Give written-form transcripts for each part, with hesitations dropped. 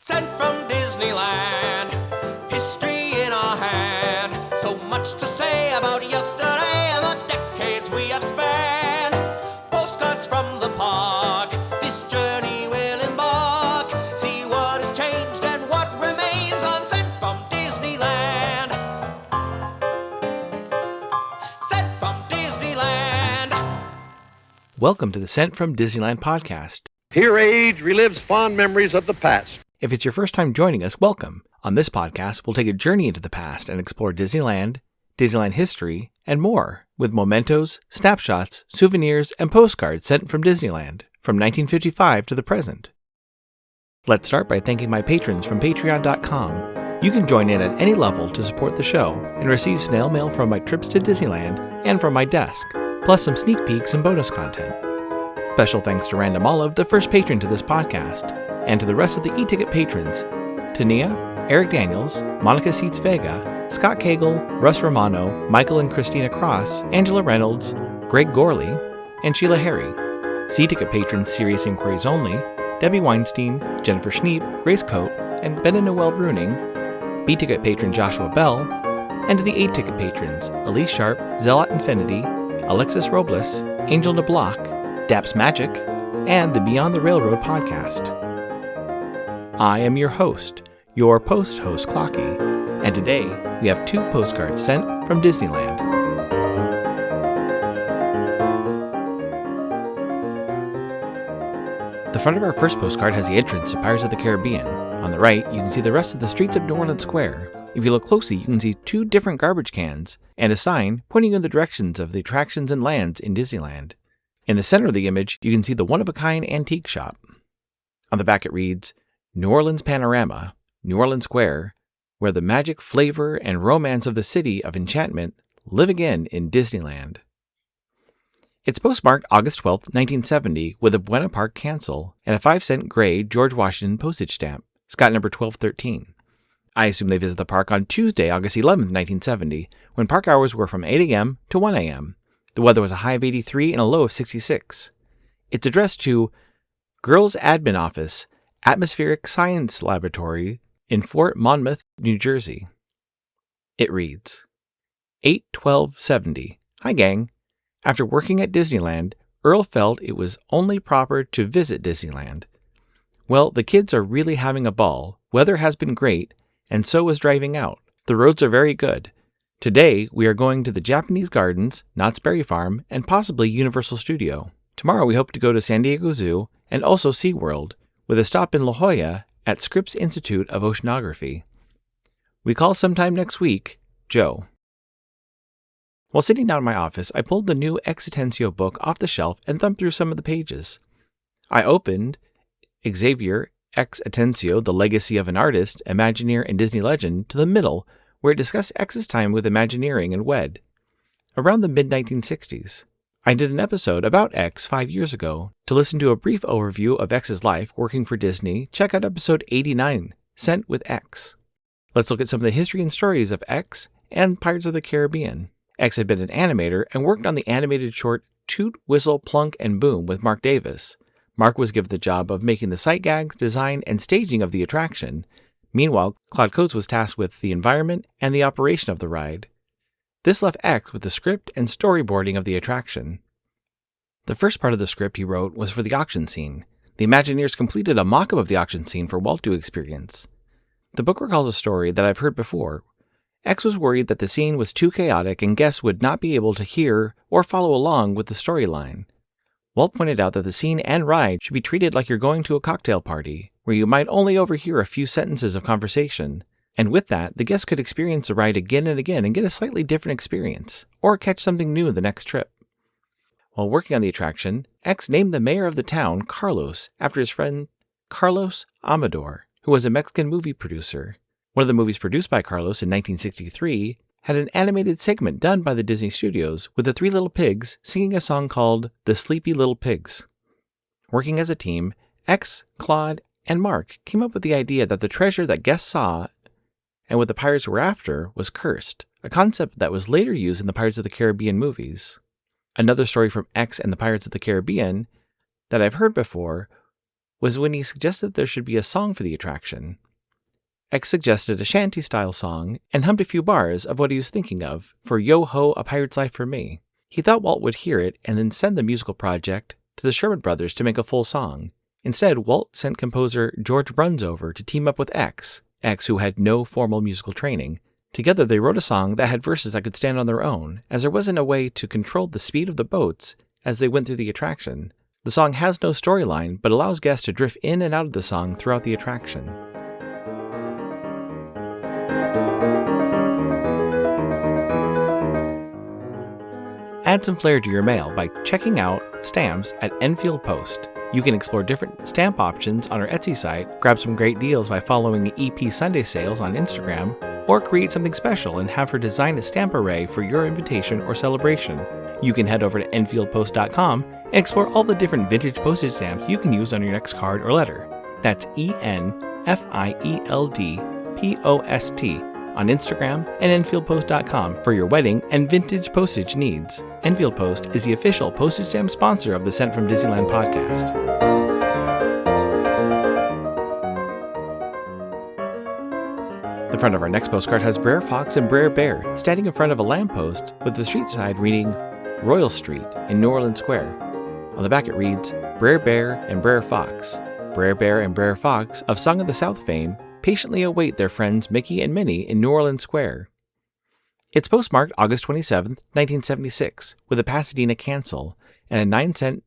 Sent from Disneyland, history in our hand. So much to say about yesterday and the decades we have spanned. Postcards from the park, this journey will embark. See what has changed and what remains on Sent from Disneyland. Sent from Disneyland. Welcome to the Sent from Disneyland podcast. Here age relives fond memories of the past. If it's your first time joining us, welcome. On this podcast, we'll take a journey into the past and explore Disneyland, Disneyland history, and more, with mementos, snapshots, souvenirs, and postcards sent from Disneyland, from 1955 to the present. Let's start by thanking my patrons from patreon.com. You can join in at any level to support the show and receive snail mail from my trips to Disneyland and from my desk, plus some sneak peeks and bonus content. Special thanks to Random Olive, the first patron to this podcast, and to the rest of the e-ticket patrons, Tania, Eric Daniels, Monica Seitz Vega, Scott Cagle, Russ Romano, Michael and Christina Cross, Angela Reynolds, Greg Gorley, and Sheila Harry. C-ticket patrons Serious Inquiries Only, Debbie Weinstein, Jennifer Schneep, Grace Coate, and Ben and Noel Bruning, B-ticket patron Joshua Bell, and to the A-ticket patrons Elise Sharp, Zealot Infinity, Alexis Robles, Angel DeBlock, Daps Magic, and the Beyond the Railroad podcast. I am your host, your post-host Clocky, and today we have 2 postcards sent from Disneyland. The front of our first postcard has the entrance to Pirates of the Caribbean. On the right, you can see the rest of the streets of New Orleans Square. If you look closely, you can see 2 different garbage cans and a sign pointing in the directions of the attractions and lands in Disneyland. In the center of the image, you can see the one-of-a-kind antique shop. On the back it reads, New Orleans Panorama, New Orleans Square, where the magic, flavor, and romance of the city of enchantment live again in Disneyland. It's postmarked August 12, 1970, with a Buena Park cancel and a 5-cent gray George Washington postage stamp, Scott number 1213. I assume they visit the park on Tuesday, August 11, 1970, when park hours were from 8 a.m. to 1 a.m. The weather was a high of 83 and a low of 66. It's addressed to Girls Admin Office, Atmospheric Science Laboratory in Fort Monmouth, New Jersey. It reads, 8/12/70. Hi gang. After working at Disneyland, Earl felt it was only proper to visit Disneyland. Well, the kids are really having a ball, weather has been great, and so is driving out. The roads are very good. Today, we are going to the Japanese Gardens, Knott's Berry Farm, and possibly Universal Studio. Tomorrow we hope to go to San Diego Zoo and also SeaWorld, with a stop in La Jolla at Scripps Institute of Oceanography. We call sometime next week, Joe. While sitting down in my office, I pulled the new X Atencio book off the shelf and thumbed through some of the pages. I opened Xavier X Atencio, The Legacy of an Artist, Imagineer, and Disney Legend to the middle, where it discussed X's time with Imagineering and WED. Around the mid-1960s. I did an episode about X 5 years ago. To listen to a brief overview of X's life working for Disney, check out episode 89, Sent with X. Let's look at some of the history and stories of X and Pirates of the Caribbean. X had been an animator and worked on the animated short Toot, Whistle, Plunk, and Boom with Mark Davis. Mark was given the job of making the sight gags, design, and staging of the attraction. Meanwhile, Claude Coates was tasked with the environment and the operation of the ride. This left X with the script and storyboarding of the attraction. The first part of the script he wrote was for the auction scene. The Imagineers completed a mock-up of the auction scene for Walt to experience. The book recalls a story that I've heard before. X was worried that the scene was too chaotic and guests would not be able to hear or follow along with the storyline. Walt pointed out that the scene and ride should be treated like you're going to a cocktail party, where you might only overhear a few sentences of conversation. And with that, the guests could experience the ride again and again and get a slightly different experience, or catch something new the next trip. While working on the attraction, X named the mayor of the town Carlos after his friend Carlos Amador, who was a Mexican movie producer. One of the movies produced by Carlos in 1963 had an animated segment done by the Disney Studios with the 3 little pigs singing a song called The Sleepy Little Pigs. Working as a team, X, Claude, and Mark came up with the idea that the treasure that guests saw and what the pirates were after was cursed, a concept that was later used in the Pirates of the Caribbean movies. Another story from X and the Pirates of the Caribbean that I've heard before was when he suggested there should be a song for the attraction. X suggested a shanty-style song and hummed a few bars of what he was thinking of for Yo-Ho, A Pirate's Life for Me. He thought Walt would hear it and then send the musical project to the Sherman Brothers to make a full song. Instead, Walt sent composer George Bruns over to team up with X, who had no formal musical training. Together they wrote a song that had verses that could stand on their own, as there wasn't a way to control the speed of the boats as they went through the attraction. The song has no storyline, but allows guests to drift in and out of the song throughout the attraction. Add some flair to your mail by checking out stamps at Enfield Post. You can explore different stamp options on our Etsy site, grab some great deals by following EP Sunday Sales on Instagram, or create something special and have her design a stamp array for your invitation or celebration. You can head over to enfieldpost.com and explore all the different vintage postage stamps you can use on your next card or letter. That's ENFIELDPOST on Instagram and enfieldpost.com for your wedding and vintage postage needs. Enfield Post is the official postage stamp sponsor of the Sent from Disneyland podcast. The front of our next postcard has Brer Fox and Brer Bear standing in front of a lamppost with the street side reading Royal Street in New Orleans Square. On the back it reads, Brer Bear and Brer Fox. Brer Bear and Brer Fox of Song of the South fame patiently await their friends Mickey and Minnie in New Orleans Square. It's postmarked August 27, 1976, with a Pasadena cancel and a 9-cent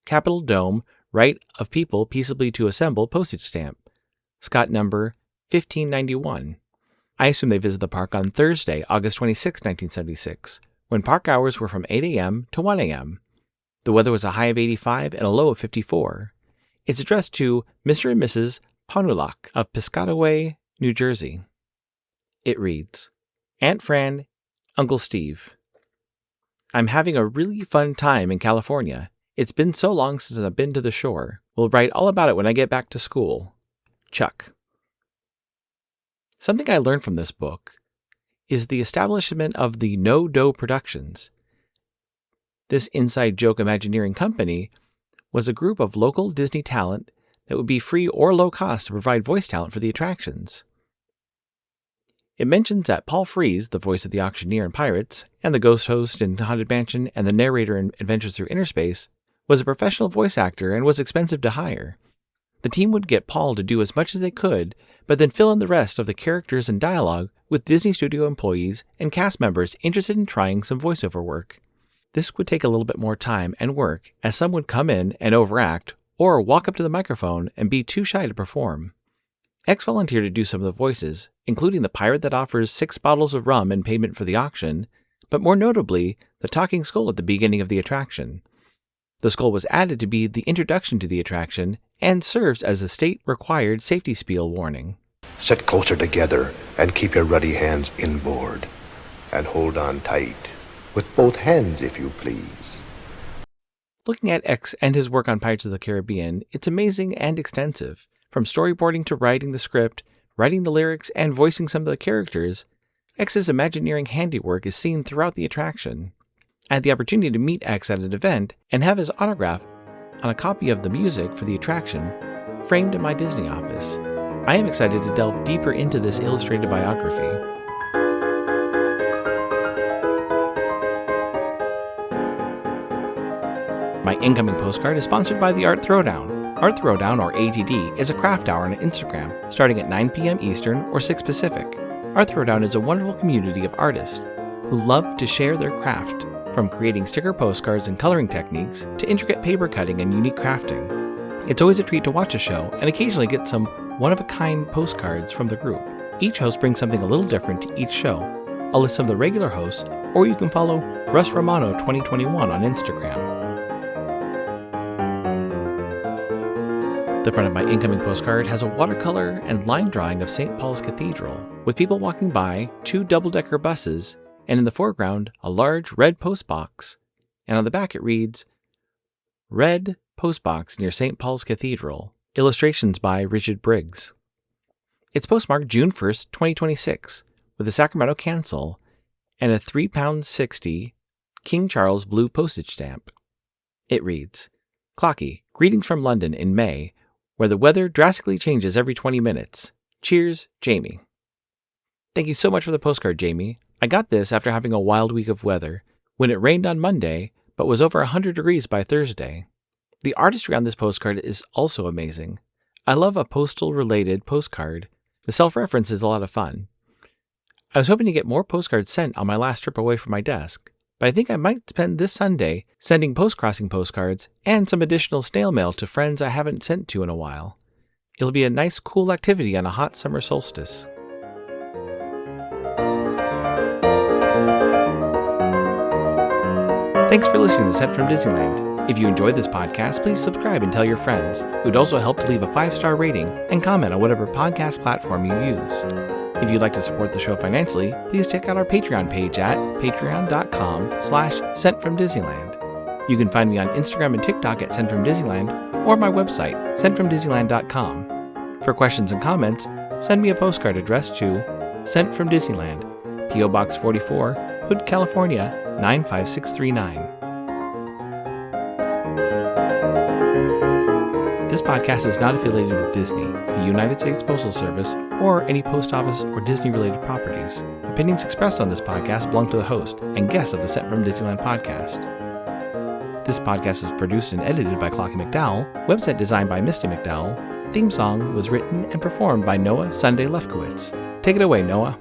Capitol Dome Right of People Peaceably to Assemble postage stamp, Scott number 1591. I assume they visit the park on Thursday, August 26, 1976, when park hours were from 8 a.m. to 1 a.m. The weather was a high of 85 and a low of 54. It's addressed to Mr. and Mrs. Ponulak of Piscataway, New Jersey. It reads, Aunt Fran, Uncle Steve. I'm having a really fun time in California. It's been so long since I've been to the shore. We'll write all about it when I get back to school. Chuck. Something I learned from this book is the establishment of the No Dough Productions. This inside joke Imagineering company was a group of local Disney talent that would be free or low cost to provide voice talent for the attractions. It mentions that Paul Frees, the voice of the auctioneer in Pirates, and the ghost host in Haunted Mansion, and the narrator in Adventures Through Interspace, was a professional voice actor and was expensive to hire. The team would get Paul to do as much as they could, but then fill in the rest of the characters and dialogue with Disney Studio employees and cast members interested in trying some voiceover work. This would take a little bit more time and work, as some would come in and overact, or walk up to the microphone and be too shy to perform. X volunteered to do some of the voices, including the pirate that offers 6 bottles of rum in payment for the auction, but more notably, the talking skull at the beginning of the attraction. The skull was added to be the introduction to the attraction and serves as a state-required safety spiel warning. Sit closer together and keep your ruddy hands inboard. And hold on tight. With both hands, if you please. Looking at X and his work on Pirates of the Caribbean, it's amazing and extensive. From storyboarding to writing the script, writing the lyrics, and voicing some of the characters, X's Imagineering handiwork is seen throughout the attraction. I had the opportunity to meet X at an event and have his autograph on a copy of the music for the attraction framed in my Disney office. I am excited to delve deeper into this illustrated biography. My incoming postcard is sponsored by the Art Throwdown. Art Throwdown, or ATD, is a craft hour on Instagram, starting at 9 p.m. Eastern or 6 Pacific. Art Throwdown is a wonderful community of artists who love to share their craft, from creating sticker postcards and coloring techniques to intricate paper cutting and unique crafting. It's always a treat to watch a show and occasionally get some one-of-a-kind postcards from the group. Each host brings something a little different to each show. I'll list some of the regular hosts, or you can follow Russ Romano 2021 on Instagram. The front of my incoming postcard has a watercolor and line drawing of St. Paul's Cathedral, with people walking by, 2 double-decker buses, and in the foreground, a large red postbox. And on the back it reads, Red Postbox near St. Paul's Cathedral. Illustrations by Richard Briggs. It's postmarked June 1st, 2026, with a Sacramento cancel and a £3.60 King Charles blue postage stamp. It reads, Clocky, greetings from London in May, where the weather drastically changes every 20 minutes. Cheers, Jamie. Thank you so much for the postcard, Jamie. I got this after having a wild week of weather, when it rained on Monday, but was over 100 degrees by Thursday. The artistry on this postcard is also amazing. I love a postal-related postcard. The self-reference is a lot of fun. I was hoping to get more postcards sent on my last trip away from my desk, but I think I might spend this Sunday sending post-crossing postcards and some additional snail mail to friends I haven't sent to in a while. It'll be a nice, cool activity on a hot summer solstice. Thanks for listening to Sent from Disneyland. If you enjoyed this podcast, please subscribe and tell your friends. It would also help to leave a 5-star rating and comment on whatever podcast platform you use. If you'd like to support the show financially, please check out our Patreon page at patreon.com/sentfromdisneyland. You can find me on Instagram and TikTok at sentfromdisneyland or my website, sentfromdisneyland.com. For questions and comments, send me a postcard addressed to Sent from Disneyland, P.O. Box 44, Hood, California, 95639. This podcast is not affiliated with Disney, the United States Postal Service, or any post office or Disney-related properties. Opinions expressed on this podcast belong to the host and guests of the Sent from Disneyland podcast. This podcast is produced and edited by Clocky McDowell, website designed by Misty McDowell. Theme song was written and performed by Noah Sunday Lefkowitz. Take it away, Noah.